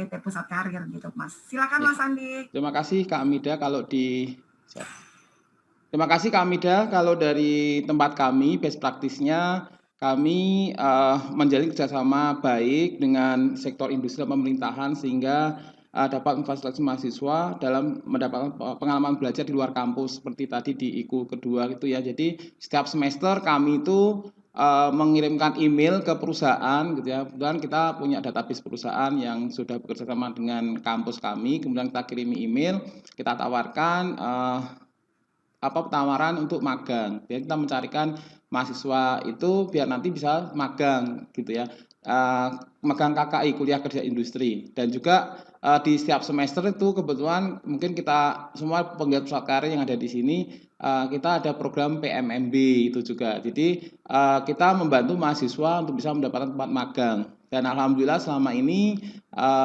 PT Pusat Karir gitu, Mas. Silakan Ya. Mas Andi. Terima kasih Kak Amida Terima kasih Kak Amida. Kalau dari tempat kami, best practice-nya kami menjalin kerjasama baik dengan sektor industri dan pemerintahan sehingga dapat memfasilitasi mahasiswa dalam mendapatkan pengalaman belajar di luar kampus seperti tadi di IKU kedua gitu ya. Jadi setiap semester kami itu mengirimkan email ke perusahaan gitu ya. Kemudian kita punya database perusahaan yang sudah bekerja sama dengan kampus kami. Kemudian kita kirimi email, kita tawarkan tawaran untuk magang. Jadi kita mencarikan mahasiswa itu biar nanti bisa magang gitu ya. Magang KKI, kuliah kerja industri, dan juga di setiap semester itu kebetulan mungkin kita semua penggiat pusat karir yang ada di sini kita ada program PMMB itu juga. Jadi kita membantu mahasiswa untuk bisa mendapatkan tempat magang, dan alhamdulillah selama ini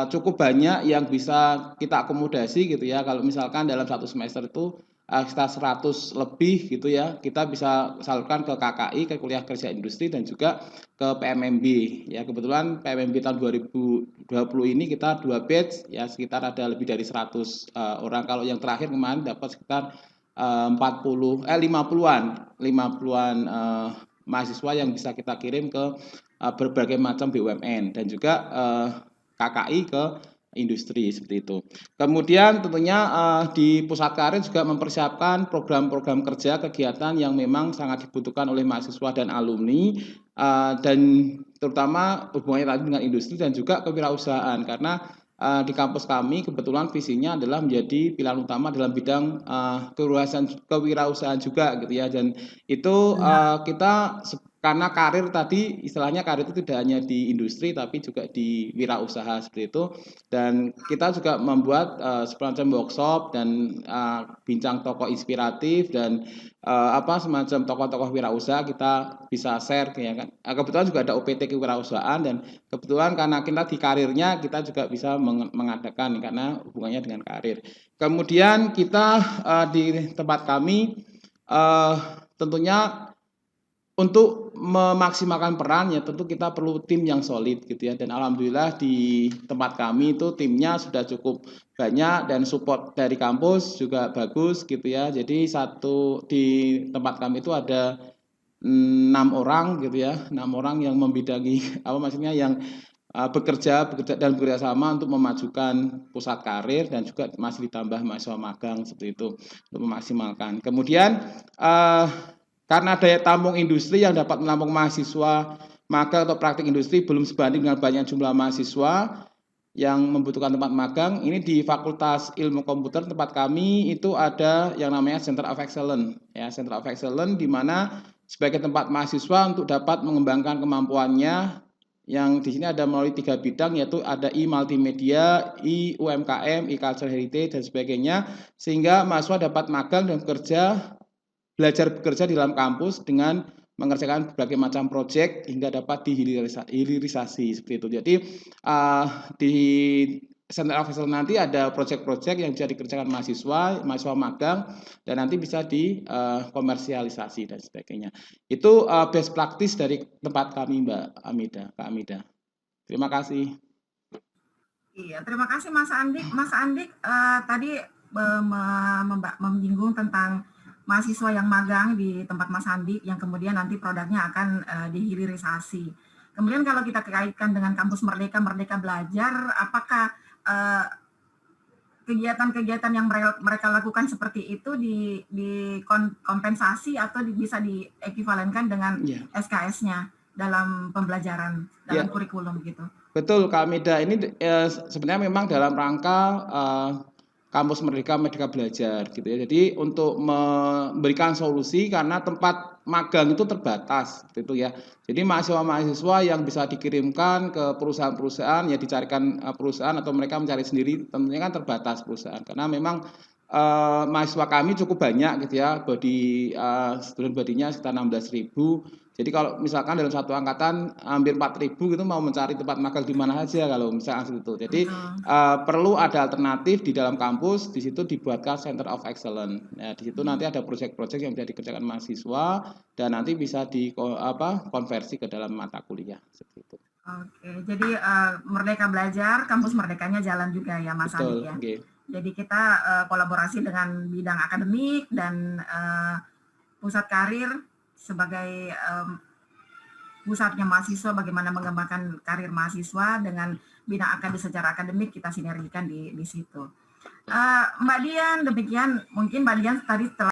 cukup banyak yang bisa kita akomodasi gitu ya. Kalau misalkan dalam satu semester itu sekitar 100 lebih gitu ya, kita bisa salurkan ke KKI, ke kuliah kerja industri, dan juga ke PMMB ya. Kebetulan PMMB tahun 2020 ini kita 2 batch ya, sekitar ada lebih dari 100 orang. Kalau yang terakhir kemarin dapat sekitar 50-an mahasiswa yang bisa kita kirim ke berbagai macam BUMN dan juga KKI ke industri seperti itu. Kemudian tentunya di pusat karir juga mempersiapkan program-program kerja, kegiatan yang memang sangat dibutuhkan oleh mahasiswa dan alumni, dan terutama hubungannya tadi dengan industri dan juga kewirausahaan, karena di kampus kami kebetulan visinya adalah menjadi pilihan utama dalam bidang kewirausahaan juga gitu ya. Dan itu kita karena karir tadi istilahnya karir itu tidak hanya di industri tapi juga di wirausaha seperti itu. Dan kita juga membuat semacam workshop dan bincang tokoh inspiratif dan semacam tokoh-tokoh wirausaha kita bisa share ya kan. Kebetulan juga ada OPT kewirausahaan, dan kebetulan karena kita di karirnya kita juga bisa mengadakan karena hubungannya dengan karir. Kemudian kita di tempat kami tentunya untuk memaksimalkan peran ya tentu kita perlu tim yang solid gitu ya. Dan alhamdulillah di tempat kami itu timnya sudah cukup banyak dan support dari kampus juga bagus gitu ya. Jadi di tempat kami itu ada 6 orang gitu ya, 6 orang yang membidangi maksudnya yang bekerja dan bekerja sama untuk memajukan pusat karir, dan juga masih ditambah mahasiswa magang seperti itu untuk memaksimalkan. Kemudian karena daya tampung industri yang dapat menampung mahasiswa magang atau praktik industri belum sebanding dengan banyak jumlah mahasiswa yang membutuhkan tempat magang, ini di Fakultas Ilmu Komputer tempat kami itu ada yang namanya Center of Excellence ya, Center of Excellence, di mana sebagai tempat mahasiswa untuk dapat mengembangkan kemampuannya yang di sini ada melalui 3 bidang, yaitu ada multimedia, UMKM, cultural heritage dan sebagainya, sehingga mahasiswa dapat magang dan belajar bekerja di dalam kampus dengan mengerjakan berbagai macam proyek hingga dapat dihilirisasi seperti itu. Jadi di Center of Excellence nanti ada proyek-proyek yang bisa dikerjakan mahasiswa magang, dan nanti bisa dikomersialisasi dan sebagainya. Itu best practice dari tempat kami, Kak Amida. Terima kasih. Iya, terima kasih Mas Andik. Mas Andik tadi menyinggung tentang mahasiswa yang magang di tempat Mas Andik yang kemudian nanti produknya akan dihilirisasi. Kemudian kalau kita kaitkan dengan kampus Merdeka Belajar, apakah kegiatan-kegiatan yang mereka lakukan seperti itu dikompensasi atau bisa diekuivalenkan dengan SKS-nya dalam pembelajaran, dalam kurikulum gitu? Betul Kak Mida, ini sebenarnya memang dalam rangka Kampus Merdeka Belajar gitu ya. Jadi untuk memberikan solusi karena tempat magang itu terbatas gitu ya. Jadi mahasiswa-mahasiswa yang bisa dikirimkan ke perusahaan-perusahaan ya dicarikan perusahaan atau mereka mencari sendiri, tentunya kan terbatas perusahaan karena memang mahasiswa kami cukup banyak gitu ya. Student body-nya sekitar 16.000. Jadi kalau misalkan dalam satu angkatan hampir 4.000 gitu mau mencari tempat magang di mana saja kalau misalkan itu. Jadi perlu ada alternatif di dalam kampus, di situ dibuatkan Center of Excellence. Ya, di situ nanti ada proyek-proyek yang bisa dikerjakan mahasiswa dan nanti bisa konversi ke dalam mata kuliah seperti itu. Oke, jadi Merdeka Belajar, kampus merdekanya jalan juga ya Mas Andi Betul, ya. nggih. Jadi kita kolaborasi dengan bidang akademik dan pusat karir sebagai pusatnya mahasiswa, bagaimana mengembangkan karir mahasiswa dengan bidang akademik secara akademik kita sinergikan di situ. Mbak Dian, demikian mungkin Mbak Dian tadi telah